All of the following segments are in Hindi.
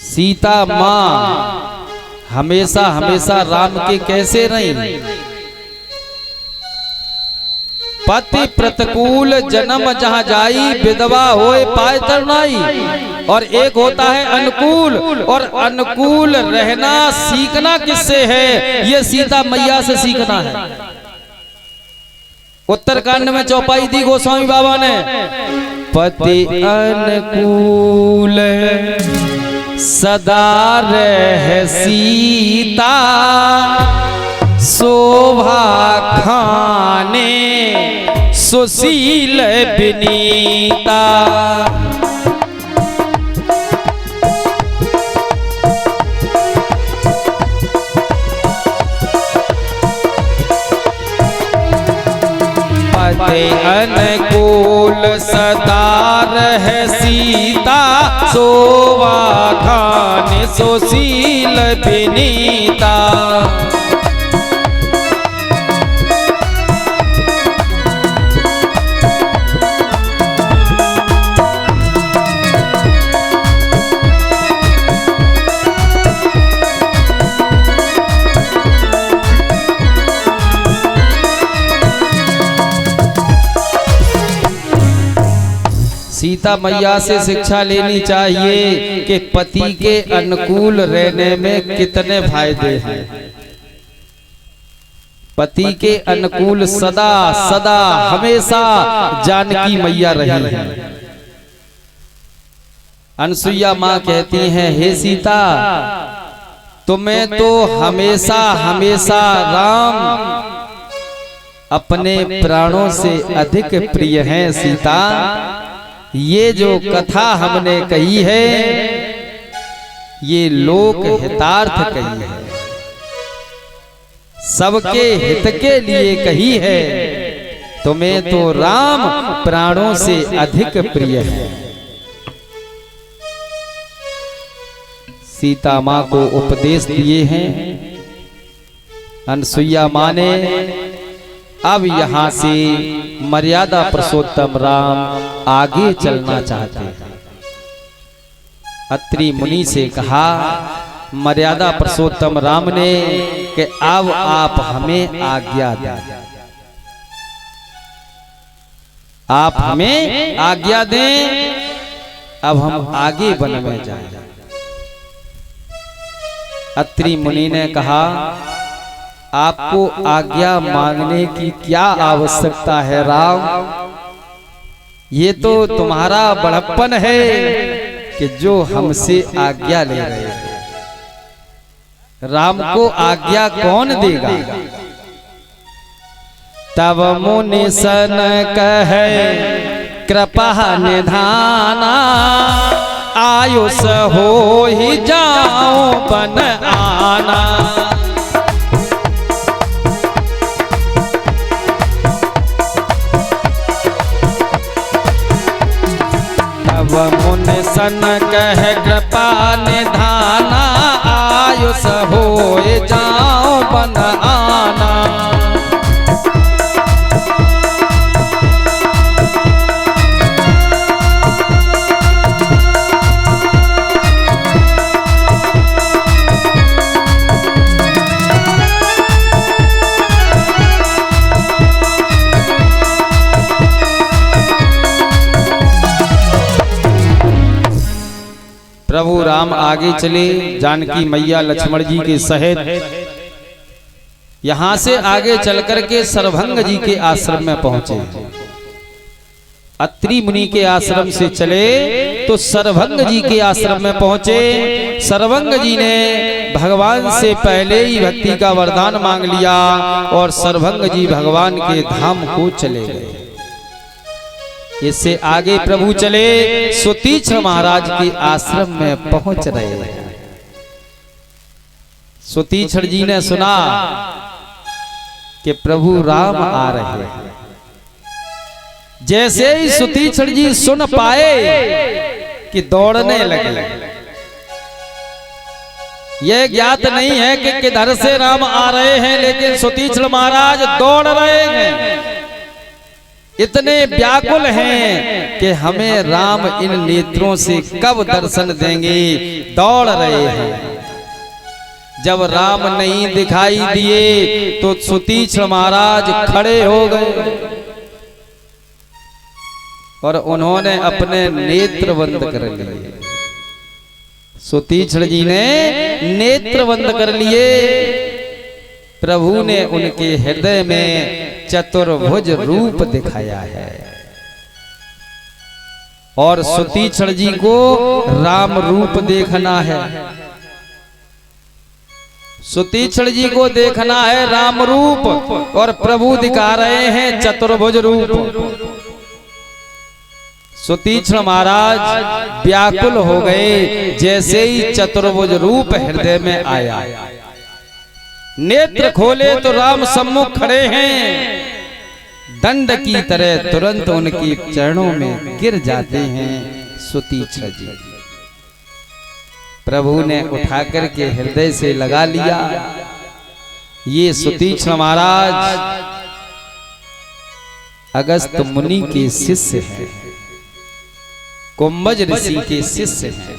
सीता माँ हमेशा हमेशा राम के कैसे रही। पति प्रतिकूल जन्म जहाँ जाई, विधवा होए पाए तरनाई। और एक होता है अनुकूल, और अनुकूल रहना सीखना किससे है? ये सीता मैया से सीखना है। उत्तरकांड में चौपाई दी गोस्वामी बाबा ने, पति अनुकूल सदा रह सीता, शोभा खाने सुशील विनीता। पति अनुकूल सदा रह सीता, शोभा खाने सुशील विनीता। सीता मैया से शिक्षा लेनी चाहिए कि पति के अनुकूल रहने में कितने फायदे हैं। पति के अनुकूल सदा सदा हमेशा जानकी मैया रही है। अनसुईया माँ कहती हैं, हे सीता, तुम्हें तो हमेशा हमेशा राम अपने प्राणों से अधिक प्रिय हैं। सीता, ये जो कथा हमने कही है, ये लोक हितार्थ कही है, सबके हित के लिए कही है। तुम्हें तो राम प्राणों से अधिक प्रिय है। सीता माँ को उपदेश दिए हैं। अनसुईया माँ ने अब यहां से मर्यादा पुरुषोत्तम राम आगे चलना चाहते हैं। अत्रि मुनि से कहा मर्यादा पुरुषोत्तम राम ने कि अब आप हमें आज्ञा दें, आप हमें आज्ञा दें, अब हम आगे वन में जाएं। अत्रि मुनि ने कहा, आपको आज्ञा मांगने की क्या आवश्यकता है राम? ये तो तुम्हारा बड़प्पन है कि जो हमसे आज्ञा ले रहे हैं। राम को आज्ञा कौन देगा? तब मुनि सन कहे कृपा निधाना, आयुष हो ही जाओ बन आना। मुनि सन कह कृपा निधाना, आयुष होए जाओ बन आना। प्रभु राम आगे चले, जानकी मैया लक्ष्मण जी के सहित यहां से आगे चलकर के सरभंग जी के आश्रम में पहुंचे। अत्रि मुनि के आश्रम से चले तो सरभंग जी के आश्रम में पहुंचे। सरभंग जी ने भगवान से पहले ही भक्ति का वरदान मांग लिया और सरभंग जी भगवान के धाम को चले गए। इससे आगे प्रभु चले, सुतीक्ष्ण महाराज के आश्रम में पहुंच रहे हैं। सुतीक्ष्ण जी ने सुना कि प्रभु राम आ रहे हैं। जैसे ही सुतीक्ष्ण जी सुन पाए कि दौड़ने लगे। यह ज्ञात नहीं है कि किधर से राम आ रहे हैं, लेकिन सुतीक्ष्ण महाराज दौड़ रहे हैं। इतने व्याकुल हैं कि हमें राम इन नेत्रों से कब दर्शन देंगे, दौड़ रहे हैं। जब राम नहीं दिखाई दिए तो सुतीक्ष्ण महाराज खड़े हो गए और उन्होंने अपने नेत्र बंद कर लिए। सुतीक्ष्ण जी ने नेत्र बंद कर लिए। प्रभु ने उनके हृदय में चतुर्भुज रूप दिखाया है और सुतीक्ष्ण जी को राम रूप देखना है। सुतीक्ष्ण जी को देखना है राम रूप, और प्रभु दिखा रहे हैं चतुर्भुज रूप। सुतीक्ष्ण महाराज व्याकुल हो गए जैसे ही चतुर्भुज रूप हृदय में आया। नेत्र खोले तो राम सम्मुख खड़े हैं, दंड की तरह तुरंत उनके चरणों में गिर जाते हैं सुतीक्ष्ण जी। प्रभु ने उठा करके हृदय से लगा लिया। ये सुतीक्ष्ण महाराज अगस्त मुनि के शिष्य हैं, कुंभज ऋषि के शिष्य हैं।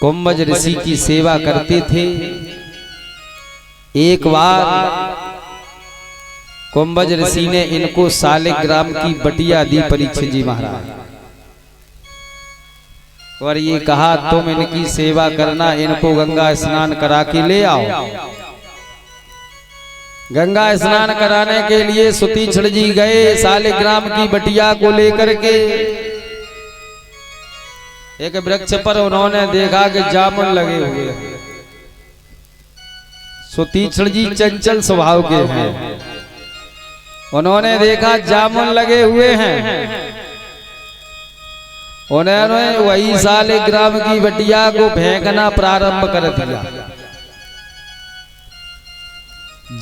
कुंभज ऋषि की सेवा करते थे। एक बार कुंभज ऋषि ने इनको शालिग्राम की बटिया दी परीक्षित जी महाराज, और ये कहा तुम इनकी सेवा करना, इनको गंगा स्नान करा के ले आओ। गंगा स्नान कराने के लिए सुतीक्ष्ण जी गए। शालिग्राम की बटिया को लेकर के एक वृक्ष पर उन्होंने देखा कि जामुन लगे हुए हैं। सुतीक्ष्ण जी चंचल स्वभाव के हैं। उन्होंने देखा जामुन लगे हुए हैं। उन्होंने वही शालिग्राम की बटिया को फेंकना प्रारंभ कर दिया।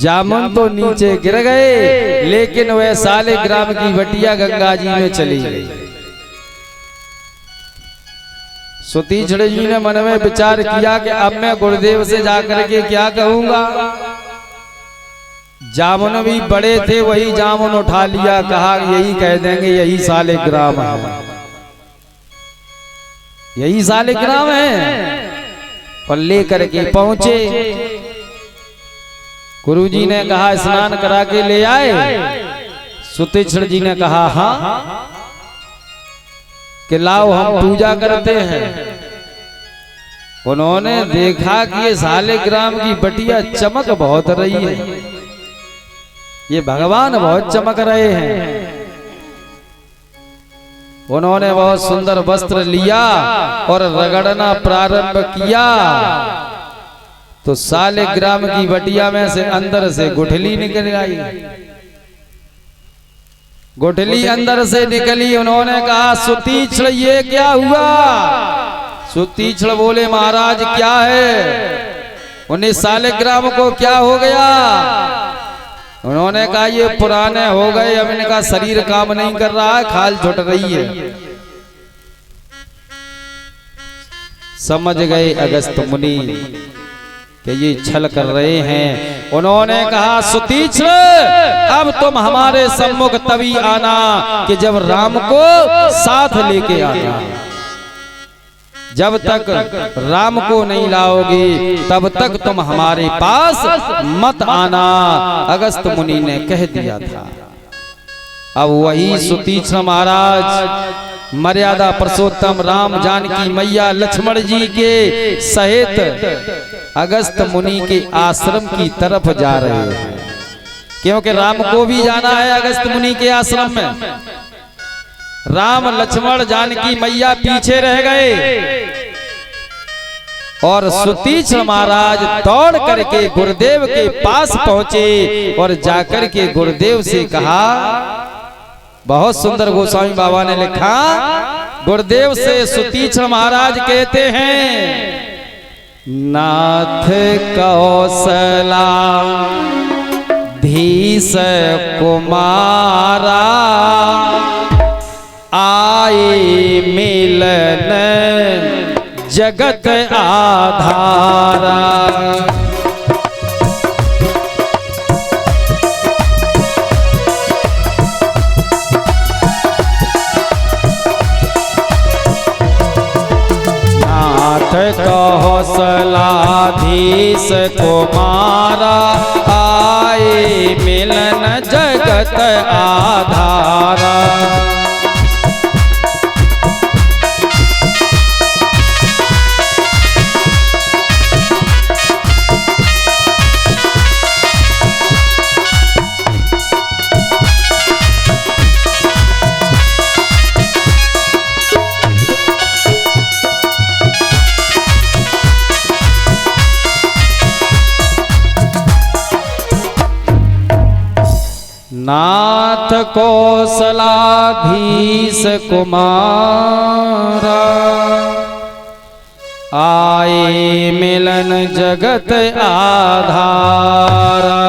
जामुन तो नीचे गिर गए, लेकिन वह शालिग्राम की बटिया गंगा जी में चली गई। सुतीक्ष्ण जी ने मन में विचार किया कि अब मैं गुरुदेव से जाकर के क्या कहूंगा। जामुन भी बड़े थे, वही जामुन उठा लिया। कहा यही कह देंगे यही शालिग्राम है, यही शालिग्राम है। और लेकर के पहुंचे। गुरुजी ने कहा स्नान करा के ले आए। सुतीक्ष्ण जी ने कहा हाँ, कि लाओ हम पूजा करते हैं। उन्होंने देखा कि ये शालिग्राम की बटिया चमक बहुत रही है, ये भगवान बहुत चमक रहे हैं। उन्होंने बहुत सुंदर वस्त्र लिया और रगड़ना प्रारंभ किया, तो शालिग्राम की बटिया में से अंदर से गुठली निकल आई। गुठली अंदर से निकली। उन्होंने कहा सुतीक्ष्ण ये क्या हुआ। सुतीक्ष्ण बोले महाराज क्या है। उन्हें शालिग्राम को क्या हो गया। उन्होंने कहा ये पुराने हो गए, अब इनका शरीर काम नहीं कर रहा है, खाल छुट रही है। समझ गए अगस्त मुनि कि ये छल कर रहे हैं। उन्होंने कहा सुतीक्ष्ण अब तुम हमारे सम्मुख तभी आना कि जब राम को साथ लेके आना। जब तक राम को नहीं लाओगे तब तक तुम हमारे पास मत आना, अगस्त मुनि ने कह दिया था। अब वही सुतीक्ष्ण महाराज मर्यादा पुरुषोत्तम राम जानकी मैया लक्ष्मण जी के सहित अगस्त मुनि के आश्रम की तरफ जा रहे हैं, क्योंकि राम को भी जाना है अगस्त मुनि के आश्रम में। राम लक्ष्मण जानकी मैया पीछे रह गए और सुतीक्ष्ण महाराज दौड़ करके गुरुदेव के पास पहुंचे और जाकर के गुरुदेव से कहा, बहुत सुंदर गोस्वामी बाबा ने लिखा, गुरुदेव से सुतीक्ष्ण महाराज कहते हैं, नाथ कौशला धीस कुमारा आए मिलन जगत आधारा। कौशलाधीश कुमारा आए मिलन जगत आधारा। नाथ कौशलाधीश कुमारा आए मिलन जगत आधारा।